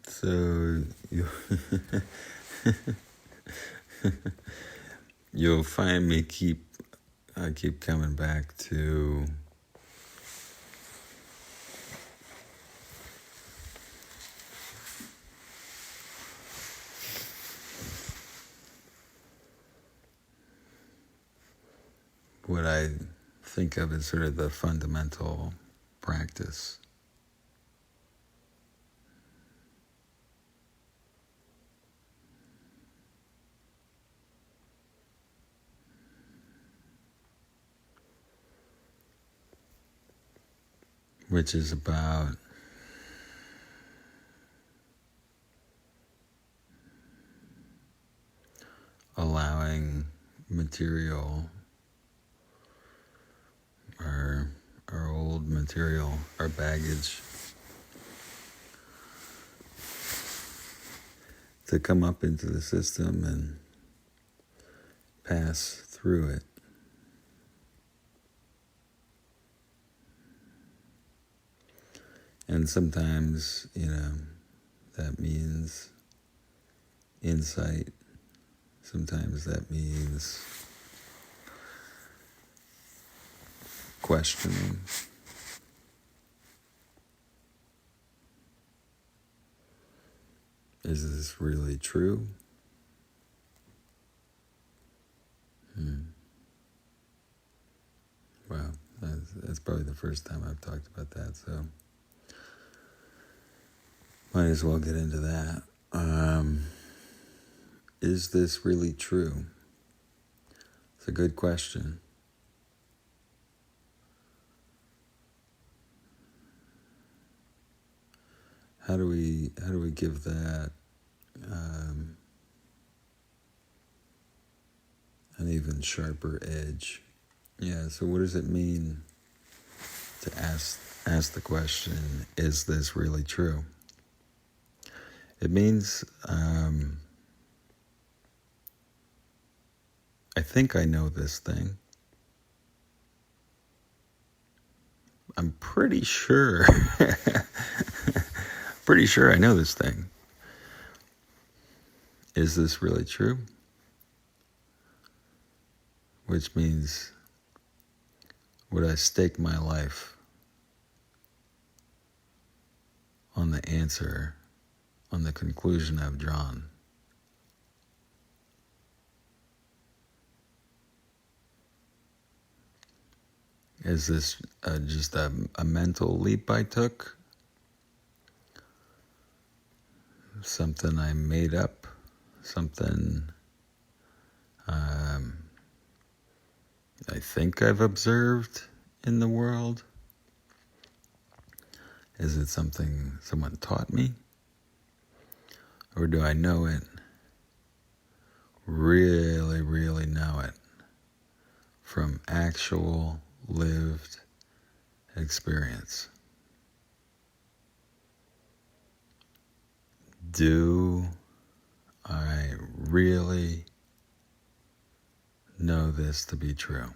So you'll find me I keep coming back to what I think of as sort of the fundamental practice. Which is about allowing material, our old material, our baggage, to come up into the system and pass through it. And sometimes, that means insight. Sometimes that means questioning. Is this really true? Wow, that's probably the first time I've talked about that, so might as well get into that. Is this really true? It's a good question. How do we give that an even sharper edge? Yeah. So what does it mean to ask the question? Is this really true? It means I think I know this thing. I'm pretty sure. Pretty sure I know this thing. Is this really true? Which means, would I stake my life on the answer, on the conclusion I've drawn? Is this just a mental leap I took? Something I made up? Something I think I've observed in the world? Is it something someone taught me? Or do I know it, really, really know it, from actual lived experience? Do I really know this to be true?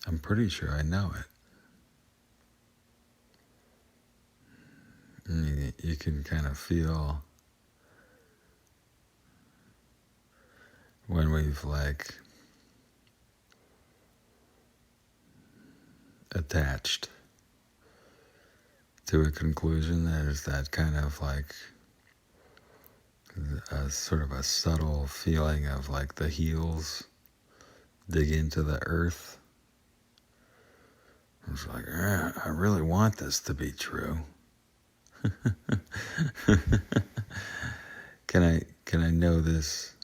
I'm pretty sure I know it. And you can kind of feel when we've attached to a conclusion. There's that kind of a sort of a subtle feeling of the heels dig into the earth. It's I really want this to be true. Can I know this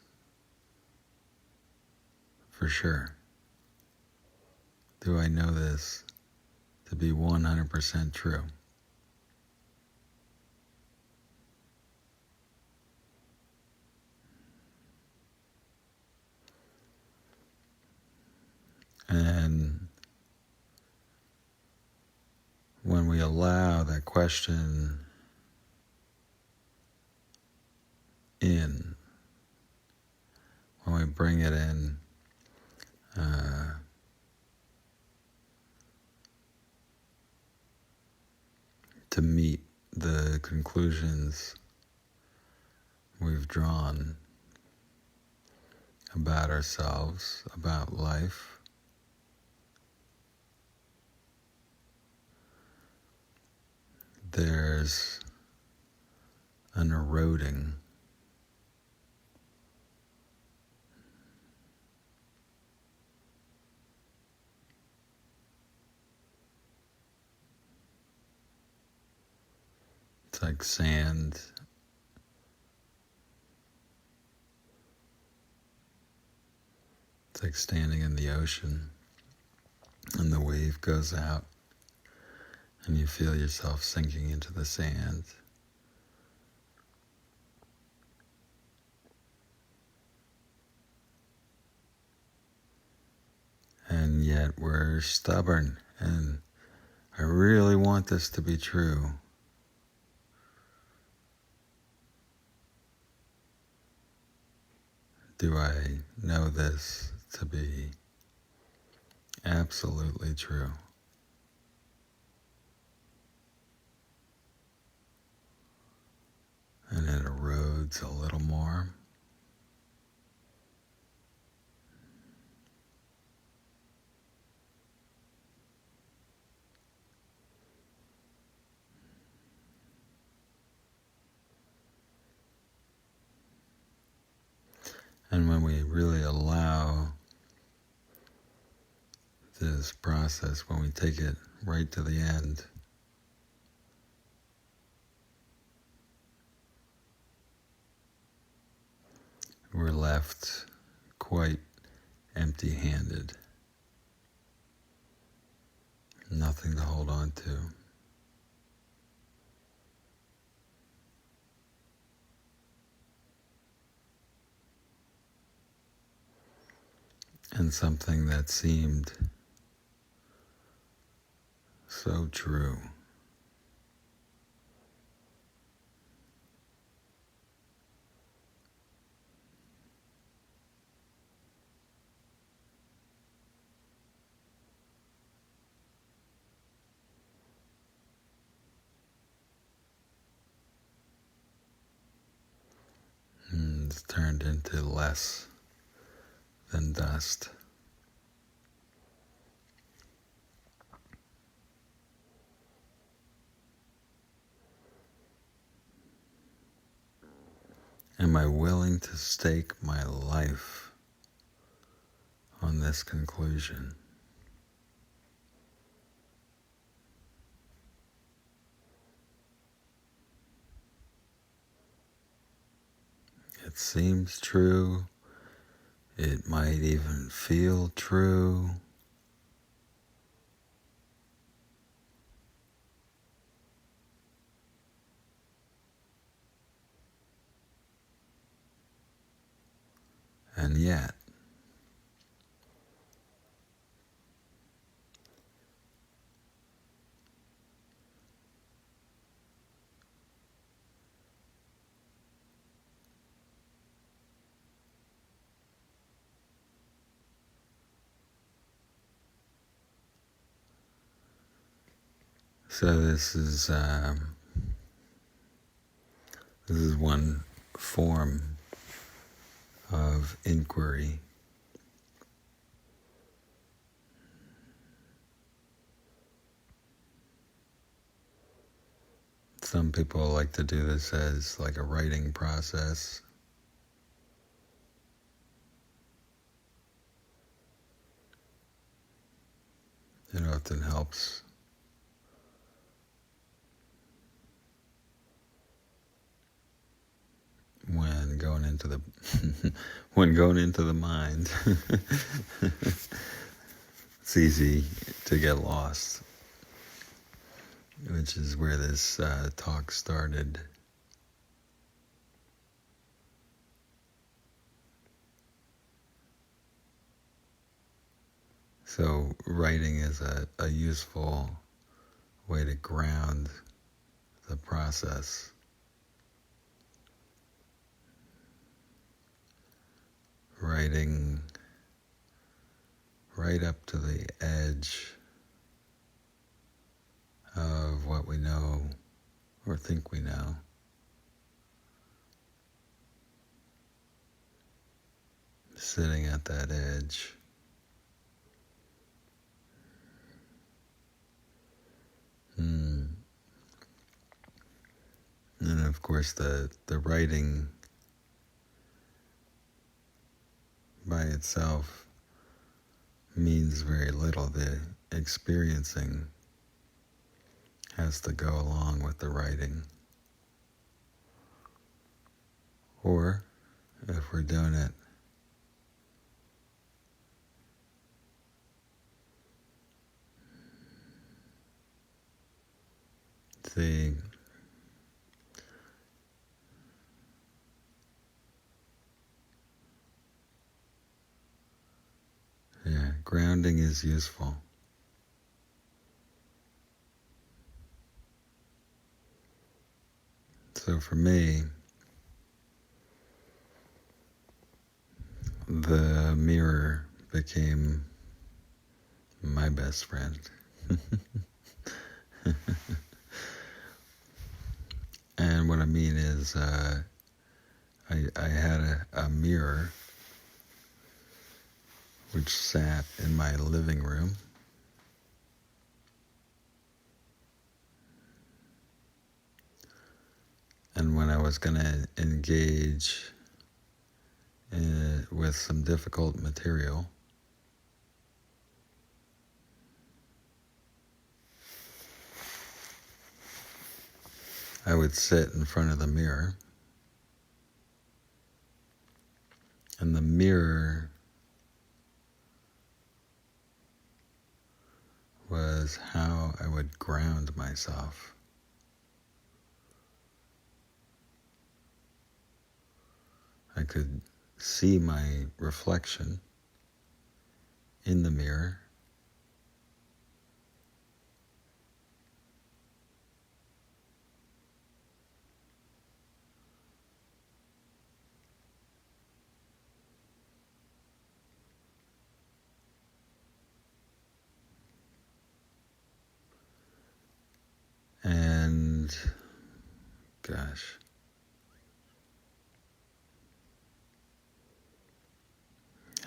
for sure? Do I know this to be 100% true? And when we allow that question in, when we bring it in, to meet the conclusions we've drawn about ourselves, about life. There's an eroding it's like sand. It's like standing in the ocean and the wave goes out and you feel yourself sinking into the sand. And yet we're stubborn, and I really want this to be true. Do I know this to be absolutely true? And it erodes a little more. And when we really allow this process, when we take it right to the end, we're left quite empty-handed. Nothing to hold on to. And something that seemed so true it's turned into less than dust. Am I willing to stake my life on this conclusion? It seems true. It might even feel true. And yet, so this is one form of inquiry. Some people like to do this as like a writing process. It often helps when going into the when going into the mind. It's easy to get lost, which is where this talk started. So writing is a useful way to ground the process. Writing right up to the edge of what we know or think we know. Sitting at that edge. And of course the writing by itself means very little. The experiencing has to go along with the writing. Or if we're doing it the grounding is useful. So for me, the mirror became my best friend. And what I mean is, I had a mirror which sat in my living room. And when I was going to engage with some difficult material, I would sit in front of the mirror, and the mirror was how I would ground myself. I could see my reflection in the mirror, and gosh,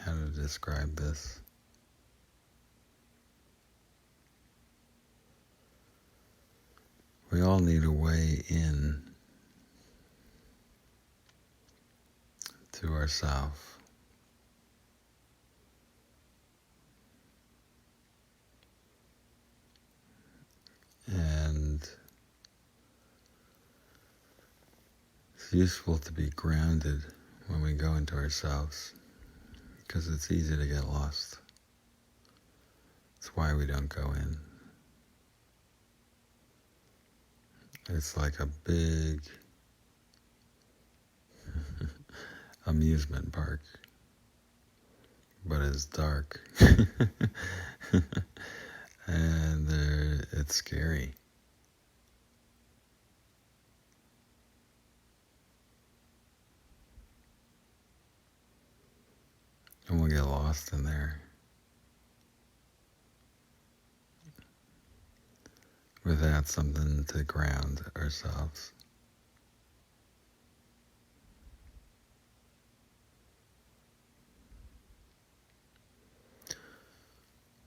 how to describe this? We all need a way in to ourselves. And it's useful to be grounded when we go into ourselves, because it's easy to get lost. It's why we don't go in. It's like a big amusement park, but it's dark. And it's scary. And we'll get lost in there without something to ground ourselves.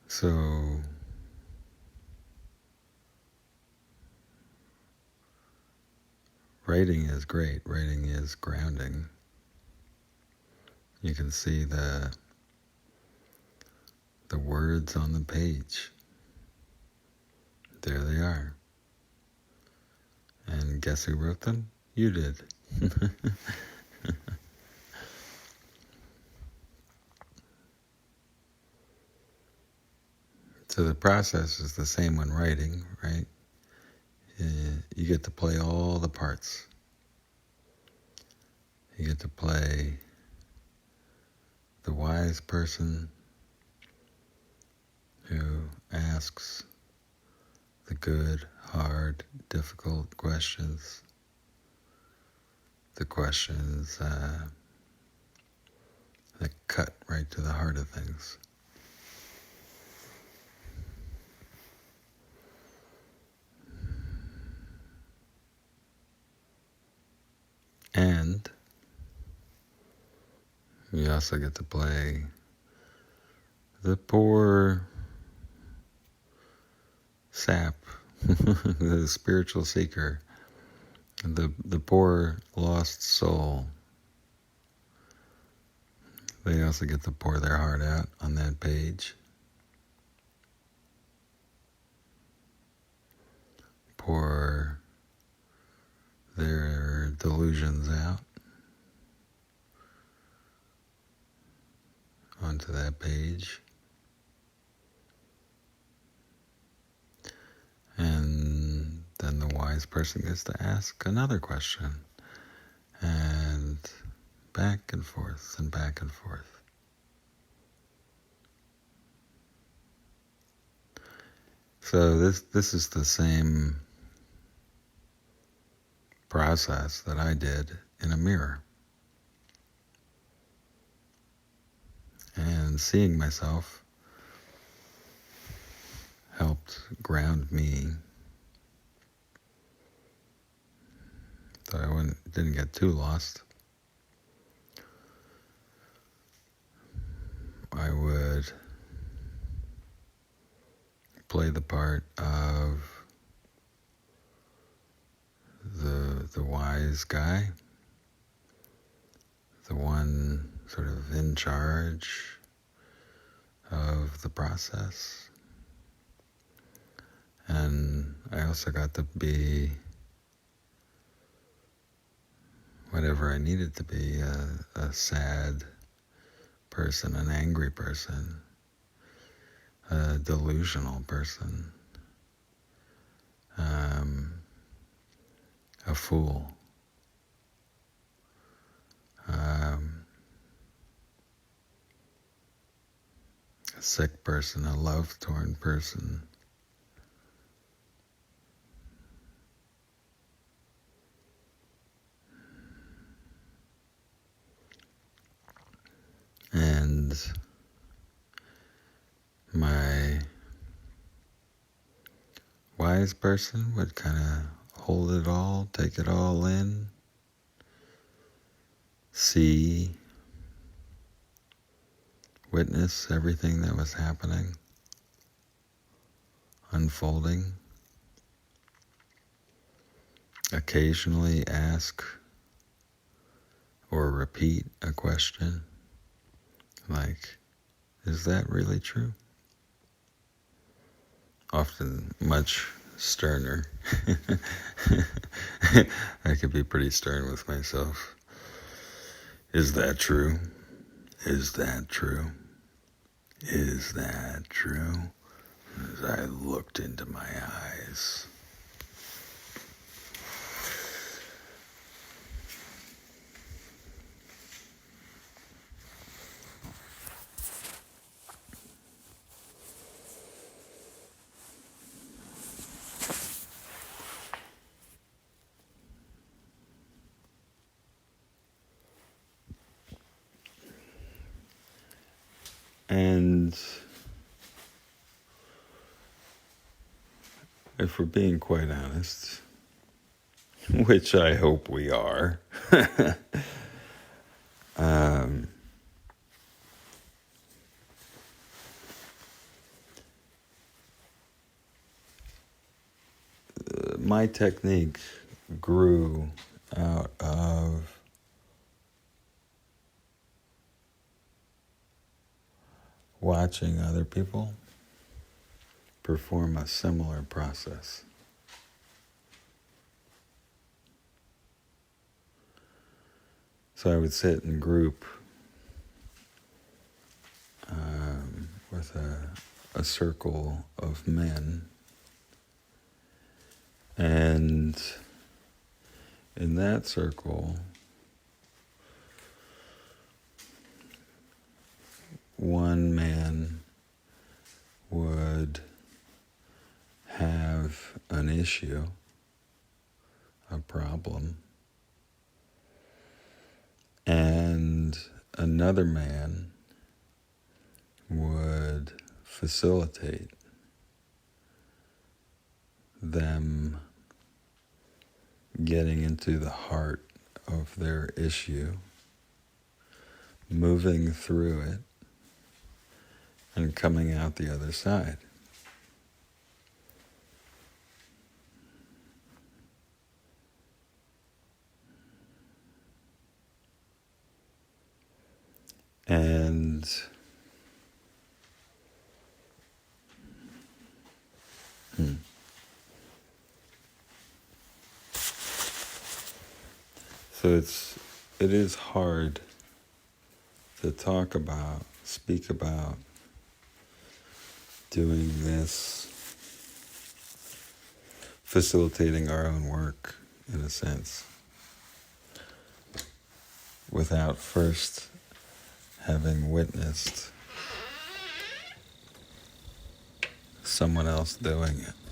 So writing is great. Writing is grounding. You can see the words on the page. There they are. And guess who wrote them? You did. So the process is the same when writing, right? You get to play all the parts. You get to play the wise person who asks the good, hard, difficult questions. The questions that cut right to the heart of things. We also get to play the poor sap, the spiritual seeker, the poor lost soul. They also get to pour their heart out on that page. Pour their delusions out onto that page. And then the wise person gets to ask another question. And back and forth and back and forth. So this is the same process that I did in a mirror. And seeing myself helped ground me so I didn't get too lost. I would play the part of the wise guy, the one sort of in charge of the process. And I also got to be whatever I needed to be, a sad person, an angry person, a delusional person, a fool, a sick person, a love-torn person. And my wise person would kind of hold it all, take it all in, see, witness everything that was happening, unfolding, occasionally ask or repeat a question like, is that really true? Often much sterner. I could be pretty stern with myself. Is that true? Is that true? Is that true? As I looked into my eyes. And if we're being quite honest, which I hope we are, my technique grew out of watching other people perform a similar process. So I would sit in group with a circle of men, and in that circle, one man would have an issue, a problem, and another man would facilitate them getting into the heart of their issue moving through it and coming out the other side. And so it is hard to talk about, speak about doing this, facilitating our own work, in a sense, without first having witnessed someone else doing it.